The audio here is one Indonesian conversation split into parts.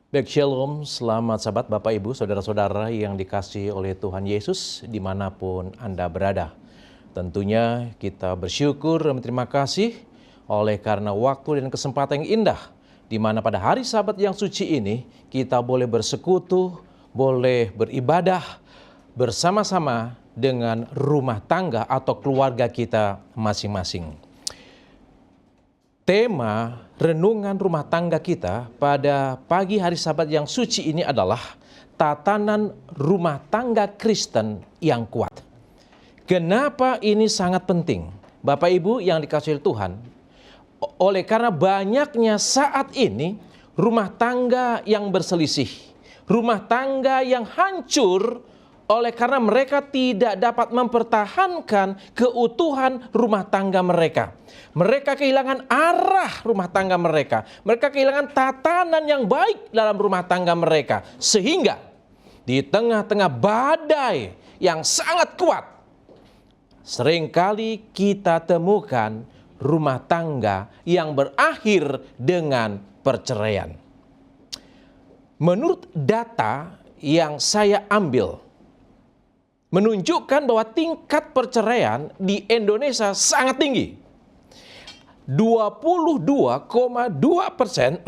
Baik, Shalom, selamat sahabat Bapak Ibu, Saudara-saudara yang dikasihi oleh Tuhan Yesus dimanapun Anda berada. Tentunya kita bersyukur dan berterima kasih oleh karena waktu dan kesempatan yang indah, di mana pada hari Sabat yang suci ini kita boleh bersekutu, boleh beribadah bersama-sama dengan rumah tangga atau keluarga kita masing-masing. Tema renungan rumah tangga kita pada pagi hari Sabat yang suci ini adalah tatanan rumah tangga Kristen yang kuat. Kenapa ini sangat penting? Bapak Ibu yang dikasihi Tuhan, oleh karena banyaknya saat ini rumah tangga yang berselisih, rumah tangga yang hancur oleh karena mereka tidak dapat mempertahankan keutuhan rumah tangga mereka. Mereka kehilangan arah rumah tangga mereka. Mereka kehilangan tatanan yang baik dalam rumah tangga mereka. Sehingga di tengah-tengah badai yang sangat kuat, seringkali kita temukan rumah tangga yang berakhir dengan perceraian. Menurut data yang saya ambil, menunjukkan bahwa tingkat perceraian di Indonesia sangat tinggi. 22,2%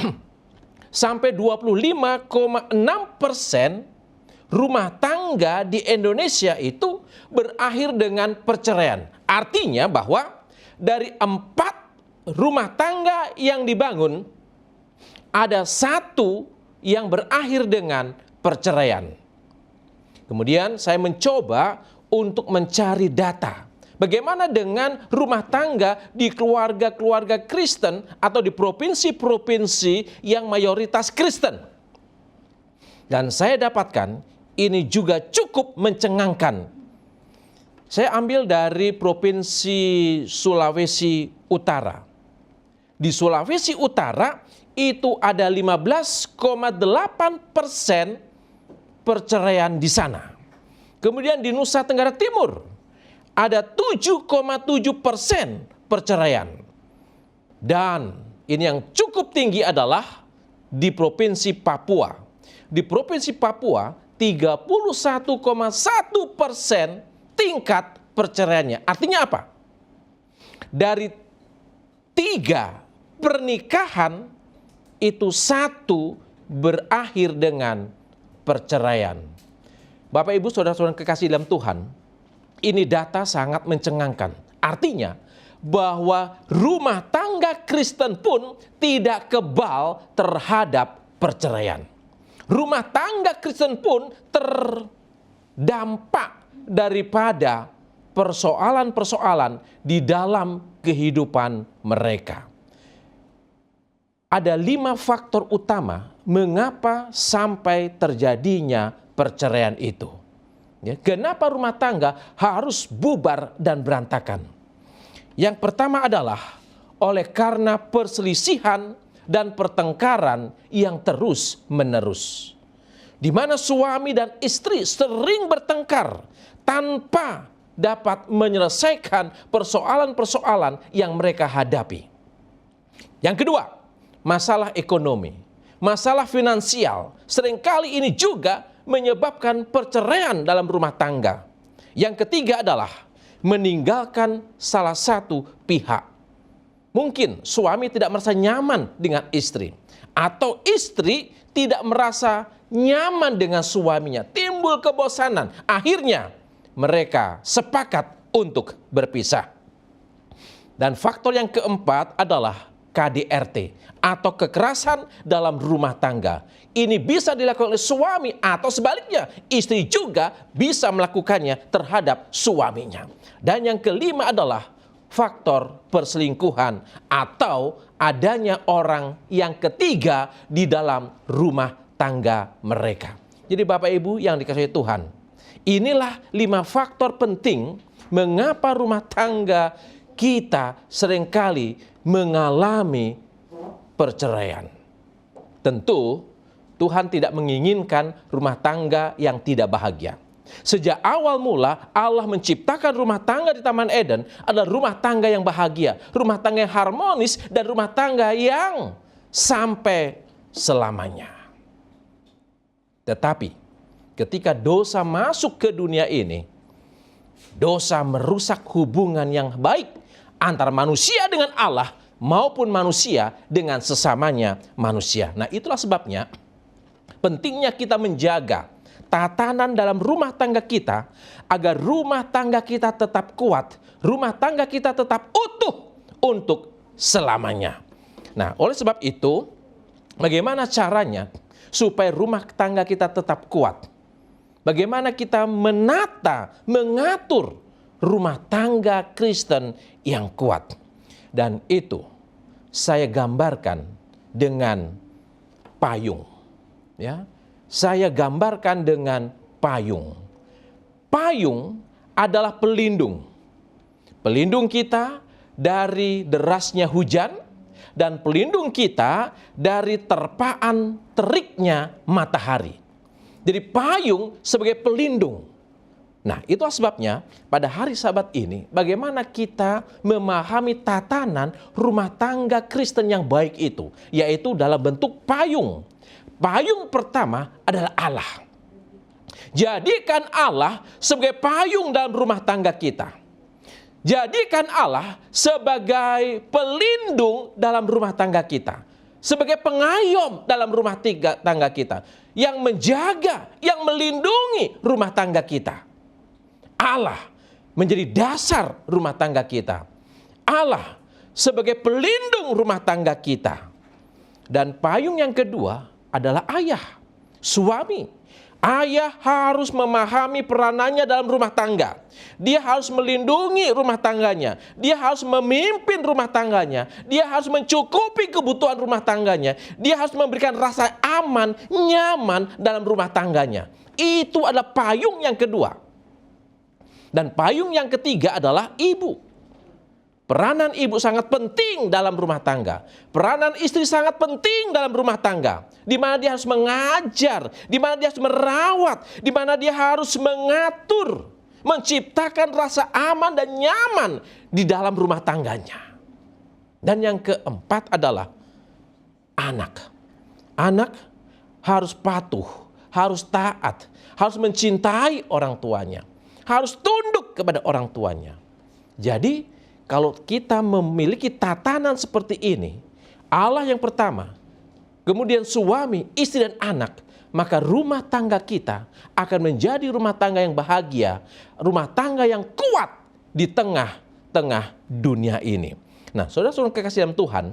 sampai 25,6% rumah tangga di Indonesia itu berakhir dengan perceraian. Artinya bahwa dari 4 rumah tangga yang dibangun, ada 1 yang berakhir dengan perceraian. Kemudian saya mencoba untuk mencari data. Bagaimana dengan rumah tangga di keluarga-keluarga Kristen atau di provinsi-provinsi yang mayoritas Kristen. Dan saya dapatkan ini juga cukup mencengangkan. Saya ambil dari Provinsi Sulawesi Utara. Di Sulawesi Utara itu ada 15,8% perceraian di sana. Kemudian di Nusa Tenggara Timur ada 7,7% perceraian. Dan ini yang cukup tinggi adalah di Provinsi Papua. Di Provinsi Papua 31,1% tingkat perceraiannya. Artinya apa? Dari 3 pernikahan itu 1 berakhir dengan perceraian. Bapak Ibu Saudara-saudara kekasih dalam Tuhan, ini data sangat mencengangkan. Artinya bahwa rumah tangga Kristen pun tidak kebal terhadap perceraian. Rumah tangga Kristen pun terdampak daripada persoalan-persoalan di dalam kehidupan mereka. Ada 5 faktor utama mengapa sampai terjadinya perceraian itu. Ya, kenapa rumah tangga harus bubar dan berantakan? Yang pertama adalah oleh karena perselisihan dan pertengkaran yang terus-menerus. Di mana suami dan istri sering bertengkar tanpa dapat menyelesaikan persoalan-persoalan yang mereka hadapi. Yang kedua, masalah ekonomi, masalah finansial. Seringkali ini juga menyebabkan perceraian dalam rumah tangga. Yang ketiga adalah meninggalkan salah satu pihak. Mungkin suami tidak merasa nyaman dengan istri, atau istri tidak merasa nyaman dengan suaminya, timbul kebosanan. Akhirnya mereka sepakat untuk berpisah. Dan faktor yang keempat adalah KDRT atau kekerasan dalam rumah tangga. Ini bisa dilakukan oleh suami atau sebaliknya, istri juga bisa melakukannya terhadap suaminya. Dan yang kelima adalah faktor perselingkuhan atau adanya orang yang ketiga di dalam rumah tangga mereka. Jadi Bapak Ibu yang dikasihi Tuhan, inilah 5 faktor penting mengapa rumah tangga kita seringkali mengalami perceraian. Tentu Tuhan tidak menginginkan rumah tangga yang tidak bahagia. Sejak awal mula Allah menciptakan rumah tangga di Taman Eden adalah rumah tangga yang bahagia, rumah tangga yang harmonis, dan rumah tangga yang sampai selamanya. Tetapi ketika dosa masuk ke dunia ini, dosa merusak hubungan yang baik antara manusia dengan Allah maupun manusia dengan sesamanya manusia. Nah, itulah sebabnya pentingnya kita menjaga tatanan dalam rumah tangga kita agar rumah tangga kita tetap kuat, rumah tangga kita tetap utuh untuk selamanya. Nah, oleh sebab itu, bagaimana caranya supaya rumah tangga kita tetap kuat? Bagaimana kita mengatur rumah tangga Kristen yang kuat? Dan itu saya gambarkan dengan payung. Ya, saya gambarkan dengan payung. Payung adalah pelindung. Pelindung kita dari derasnya hujan dan pelindung kita dari terpaan teriknya matahari. Jadi payung sebagai pelindung. Nah, itulah sebabnya pada hari Sabat ini bagaimana kita memahami tatanan rumah tangga Kristen yang baik itu, yaitu dalam bentuk payung. Payung pertama adalah Allah. Jadikan Allah sebagai payung dalam rumah tangga kita. Jadikan Allah sebagai pelindung dalam rumah tangga kita. Sebagai pengayom dalam rumah tangga kita. Yang menjaga, yang melindungi rumah tangga kita. Allah menjadi dasar rumah tangga kita. Allah sebagai pelindung rumah tangga kita. Dan payung yang kedua adalah ayah, suami. Ayah harus memahami peranannya dalam rumah tangga. Dia harus melindungi rumah tangganya. Dia harus memimpin rumah tangganya. Dia harus mencukupi kebutuhan rumah tangganya. Dia harus memberikan rasa aman, nyaman dalam rumah tangganya. Itu adalah payung yang kedua. Dan payung yang ketiga adalah ibu. Peranan ibu sangat penting dalam rumah tangga. Peranan istri sangat penting dalam rumah tangga. Di mana dia harus mengajar, di mana dia harus merawat, di mana dia harus mengatur, menciptakan rasa aman dan nyaman di dalam rumah tangganya. Dan yang keempat adalah anak. Anak harus patuh, harus taat, harus mencintai orang tuanya, harus tunduk kepada orang tuanya. Jadi, kalau kita memiliki tatanan seperti ini, Allah yang pertama, kemudian suami, istri dan anak, maka rumah tangga kita akan menjadi rumah tangga yang bahagia, rumah tangga yang kuat di tengah-tengah dunia ini. Nah, saudara-saudara kekasih dalam Tuhan,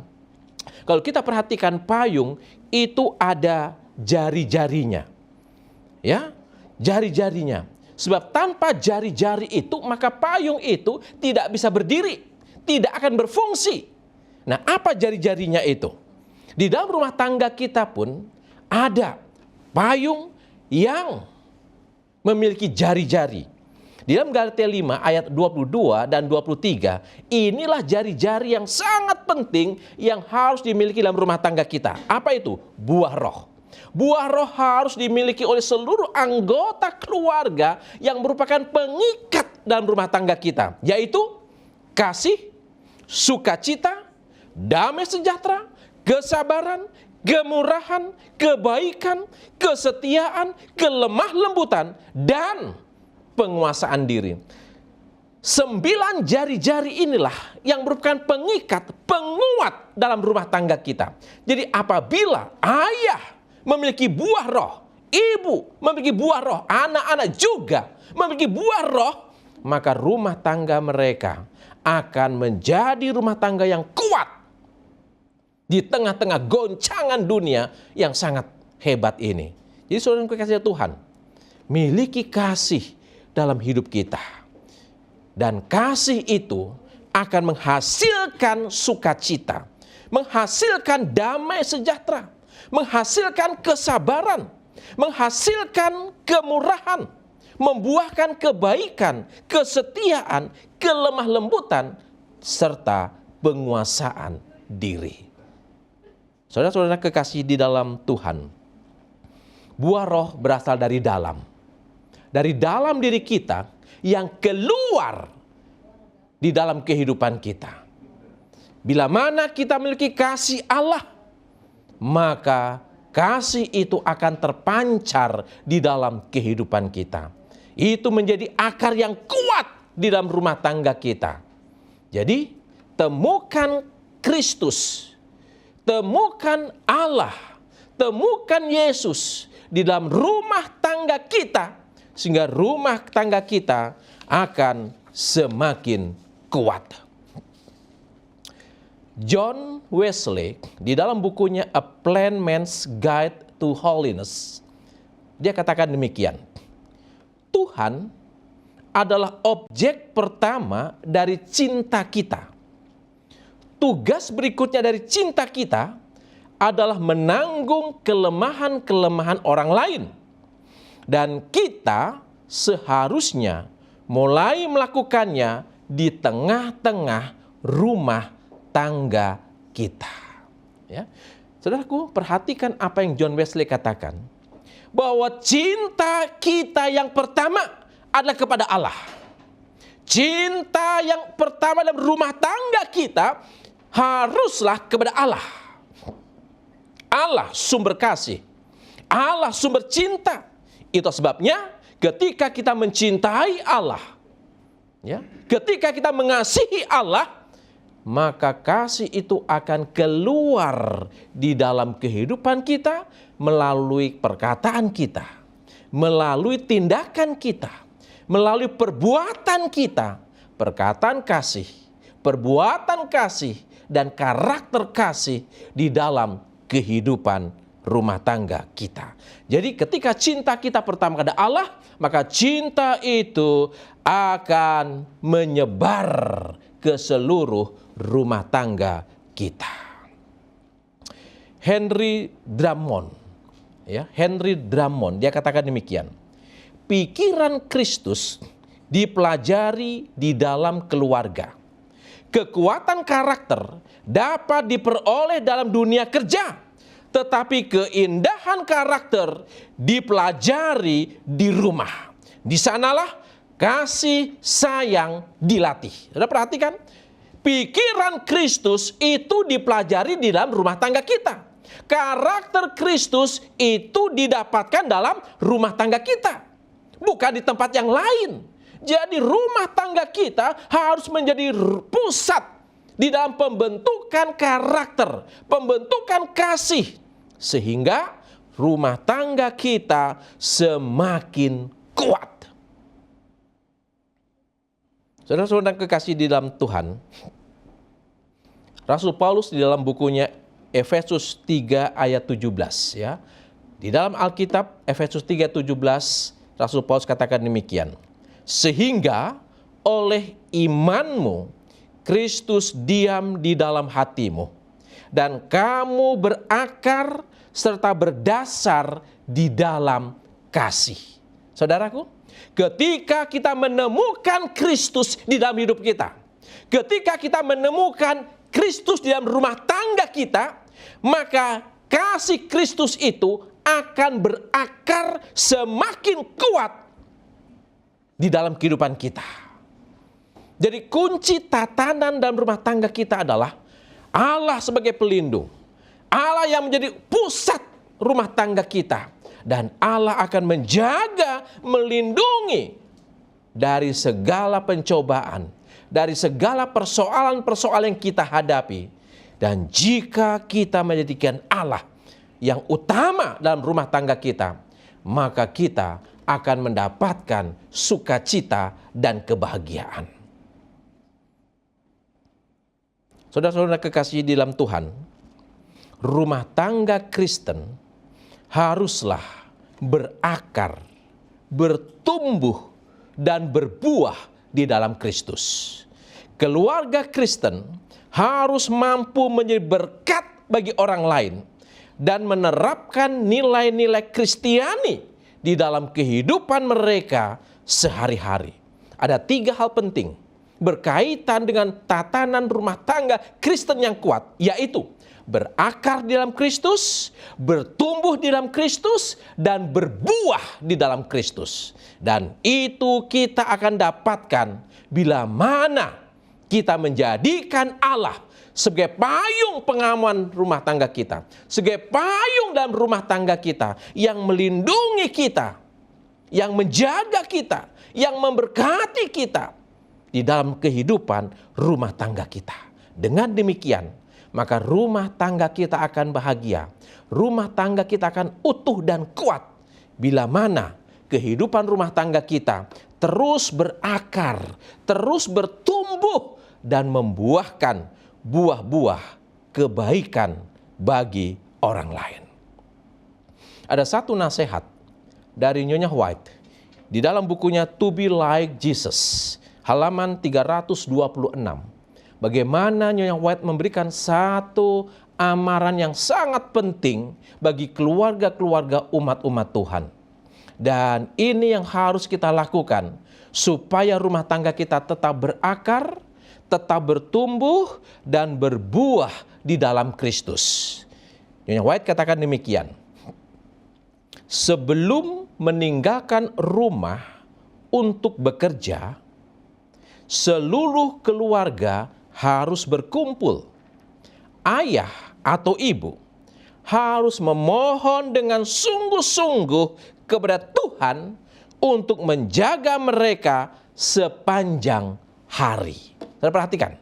kalau kita perhatikan payung itu ada jari-jarinya. Ya, jari-jarinya. Sebab tanpa jari-jari itu maka payung itu tidak bisa berdiri, tidak akan berfungsi. Nah, apa jari-jarinya itu? Di dalam rumah tangga kita pun ada payung yang memiliki jari-jari. Di dalam Galatia 5 ayat 22 dan 23, inilah jari-jari yang sangat penting yang harus dimiliki dalam rumah tangga kita. Apa itu? Buah roh. Buah roh harus dimiliki oleh seluruh anggota keluarga yang merupakan pengikat dalam rumah tangga kita. Yaitu kasih, sukacita, damai sejahtera, kesabaran, kemurahan, kebaikan, kesetiaan, kelemah lembutan, dan penguasaan diri. 9 jari-jari inilah yang merupakan pengikat, penguat dalam rumah tangga kita. Jadi apabila ayah memiliki buah roh, ibu memiliki buah roh, anak-anak juga memiliki buah roh, maka rumah tangga mereka akan menjadi rumah tangga yang kuat di tengah-tengah goncangan dunia yang sangat hebat ini. Jadi saudara yang kekasih Tuhan, miliki kasih dalam hidup kita. Dan kasih itu akan menghasilkan sukacita, menghasilkan damai sejahtera, menghasilkan kesabaran, menghasilkan kemurahan, membuahkan kebaikan, kesetiaan, kelemah lembutan, serta penguasaan diri. Saudara-saudara kekasih di dalam Tuhan, buah roh berasal dari dalam. Dari dalam diri kita yang keluar di dalam kehidupan kita. Bila mana kita memiliki kasih Allah, maka kasih itu akan terpancar di dalam kehidupan kita. Itu menjadi akar yang kuat di dalam rumah tangga kita. Jadi, temukan Kristus, temukan Allah, temukan Yesus di dalam rumah tangga kita, sehingga rumah tangga kita akan semakin kuat. John Wesley di dalam bukunya A Plain Man's Guide to Holiness, dia katakan demikian. Tuhan adalah objek pertama dari cinta kita. Tugas berikutnya dari cinta kita adalah menanggung kelemahan-kelemahan orang lain. Dan kita seharusnya mulai melakukannya di tengah-tengah rumah tangga kita. Ya. Saudaraku, perhatikan apa yang John Wesley katakan. Bahwa cinta kita yang pertama adalah kepada Allah. Cinta yang pertama dalam rumah tangga kita haruslah kepada Allah. Allah sumber kasih. Allah sumber cinta. Itu sebabnya ketika kita mencintai Allah, ya, ketika kita mengasihi Allah, maka kasih itu akan keluar di dalam kehidupan kita melalui perkataan kita, melalui tindakan kita, melalui perbuatan kita, perkataan kasih, perbuatan kasih, dan karakter kasih di dalam kehidupan rumah tangga kita. Jadi ketika cinta kita pertama kepada Allah, maka cinta itu akan menyebar ke seluruh rumah tangga kita. Henry Drummond, ya, Henry Drummond, dia katakan demikian. Pikiran Kristus dipelajari di dalam keluarga. Kekuatan karakter dapat diperoleh dalam dunia kerja, tetapi keindahan karakter dipelajari di rumah. Di sanalah kasih sayang dilatih. Sudah perhatikan? Pikiran Kristus itu dipelajari di dalam rumah tangga kita. Karakter Kristus itu didapatkan dalam rumah tangga kita, bukan di tempat yang lain. Jadi rumah tangga kita harus menjadi pusat di dalam pembentukan karakter, pembentukan kasih, sehingga rumah tangga kita semakin kuat. Saudara-saudara kekasih di dalam Tuhan, Rasul Paulus di dalam bukunya Efesus 3 ayat 17, ya. Di dalam Alkitab Efesus 3:17, Rasul Paulus katakan demikian. Sehingga oleh imanmu Kristus diam di dalam hatimu, dan kamu berakar serta berdasar di dalam kasih. Saudaraku, ketika kita menemukan Kristus di dalam hidup kita, ketika kita menemukan Kristus di dalam rumah tangga kita, maka kasih Kristus itu akan berakar semakin kuat di dalam kehidupan kita. Jadi kunci tatanan dalam rumah tangga kita adalah Allah sebagai pelindung, Allah yang menjadi pusat rumah tangga kita, dan Allah akan menjaga, melindungi dari segala pencobaan, dari segala persoalan-persoalan yang kita hadapi. Dan jika kita menjadikan Allah yang utama dalam rumah tangga kita, maka kita akan mendapatkan sukacita dan kebahagiaan. Saudara-saudara kekasih di dalam Tuhan, rumah tangga Kristen haruslah berakar, bertumbuh, dan berbuah di dalam Kristus. Keluarga Kristen harus mampu menjadi berkat bagi orang lain dan menerapkan nilai-nilai Kristiani di dalam kehidupan mereka sehari-hari. Ada 3 hal penting berkaitan dengan tatanan rumah tangga Kristen yang kuat, yaitu berakar di dalam Kristus, bertumbuh di dalam Kristus, dan berbuah di dalam Kristus. Dan itu kita akan dapatkan bila mana kita menjadikan Allah sebagai payung pengaman rumah tangga kita, sebagai payung dalam rumah tangga kita yang melindungi kita, yang menjaga kita, yang memberkati kita di dalam kehidupan rumah tangga kita. Dengan demikian, maka rumah tangga kita akan bahagia, rumah tangga kita akan utuh dan kuat bila mana kehidupan rumah tangga kita terus berakar, terus bertumbuh dan membuahkan buah-buah kebaikan bagi orang lain. Ada satu nasihat dari Nyonya White di dalam bukunya To Be Like Jesus, halaman 326. Bagaimana Nyonya White memberikan satu amaran yang sangat penting bagi keluarga-keluarga umat-umat Tuhan. Dan ini yang harus kita lakukan supaya rumah tangga kita tetap berakar, tetap bertumbuh dan berbuah di dalam Kristus. Nyonya White katakan demikian. Sebelum meninggalkan rumah untuk bekerja, seluruh keluarga harus berkumpul. Ayah atau ibu harus memohon dengan sungguh-sungguh kepada Tuhan untuk menjaga mereka sepanjang hari. Saya perhatikan,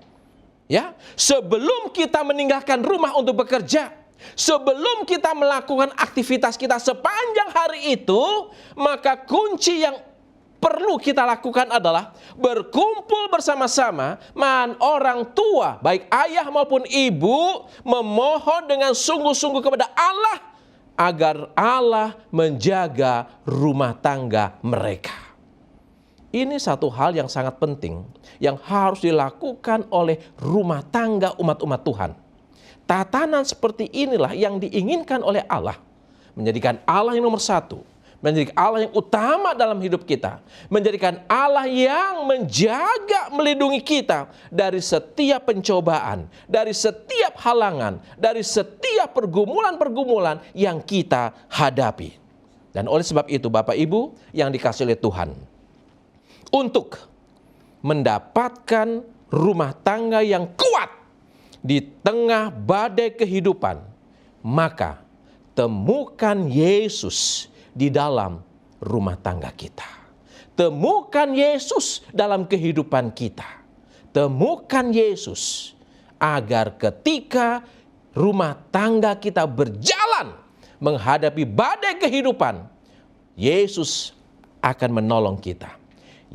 ya, sebelum kita meninggalkan rumah untuk bekerja, sebelum kita melakukan aktivitas kita sepanjang hari itu, maka kunci yang perlu kita lakukan adalah berkumpul bersama-sama, orang tua, baik ayah maupun ibu, memohon dengan sungguh-sungguh kepada Allah agar Allah menjaga rumah tangga mereka. Ini satu hal yang sangat penting yang harus dilakukan oleh rumah tangga umat-umat Tuhan. Tatanan seperti inilah yang diinginkan oleh Allah. Menjadikan Allah yang nomor satu. Menjadikan Allah yang utama dalam hidup kita. Menjadikan Allah yang menjaga, melindungi kita dari setiap pencobaan, dari setiap halangan, dari setiap pergumulan-pergumulan yang kita hadapi. Dan oleh sebab itu Bapak Ibu yang dikasihi oleh Tuhan, untuk mendapatkan rumah tangga yang kuat di tengah badai kehidupan, maka temukan Yesus di dalam rumah tangga kita. Temukan Yesus dalam kehidupan kita. Temukan Yesus agar ketika rumah tangga kita berjalan menghadapi badai kehidupan, Yesus akan menolong kita.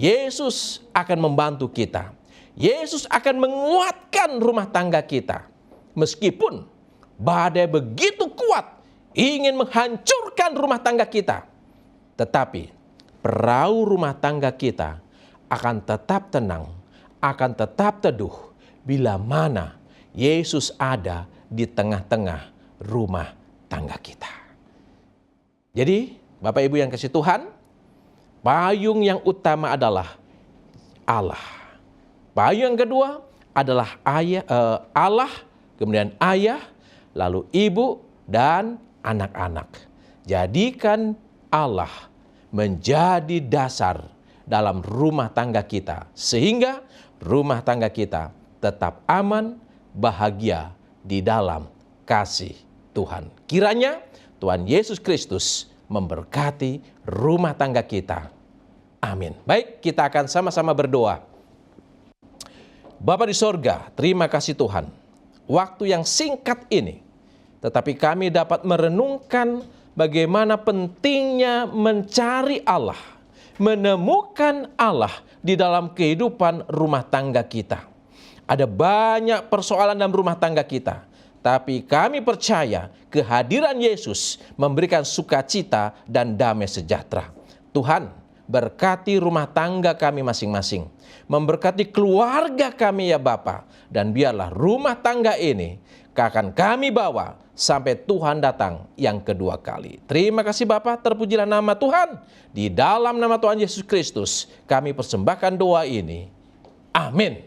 Yesus akan membantu kita. Yesus akan menguatkan rumah tangga kita. Meskipun badai begitu kuat ingin menghancurkan rumah tangga kita, tetapi perahu rumah tangga kita akan tetap tenang, akan tetap teduh bila mana Yesus ada di tengah-tengah rumah tangga kita. Jadi Bapak Ibu yang kasih Tuhan, payung yang utama adalah Allah. Payung yang kedua adalah Allah, kemudian ayah, lalu ibu dan anak-anak. Jadikan Allah menjadi dasar dalam rumah tangga kita, sehingga rumah tangga kita tetap aman, bahagia di dalam kasih Tuhan. Kiranya Tuhan Yesus Kristus memberkati rumah tangga kita. Amin. Baik, kita akan sama-sama berdoa. Bapa di sorga, terima kasih Tuhan. Waktu yang singkat ini, tetapi kami dapat merenungkan bagaimana pentingnya mencari Allah, menemukan Allah di dalam kehidupan rumah tangga kita. Ada banyak persoalan dalam rumah tangga kita, tapi kami percaya kehadiran Yesus memberikan sukacita dan damai sejahtera. Tuhan, berkati rumah tangga kami masing-masing. Memberkati keluarga kami ya Bapa. Dan biarlah rumah tangga ini akan kami bawa sampai Tuhan datang yang kedua kali. Terima kasih Bapa, terpujilah nama Tuhan. Di dalam nama Tuhan Yesus Kristus kami persembahkan doa ini. Amin.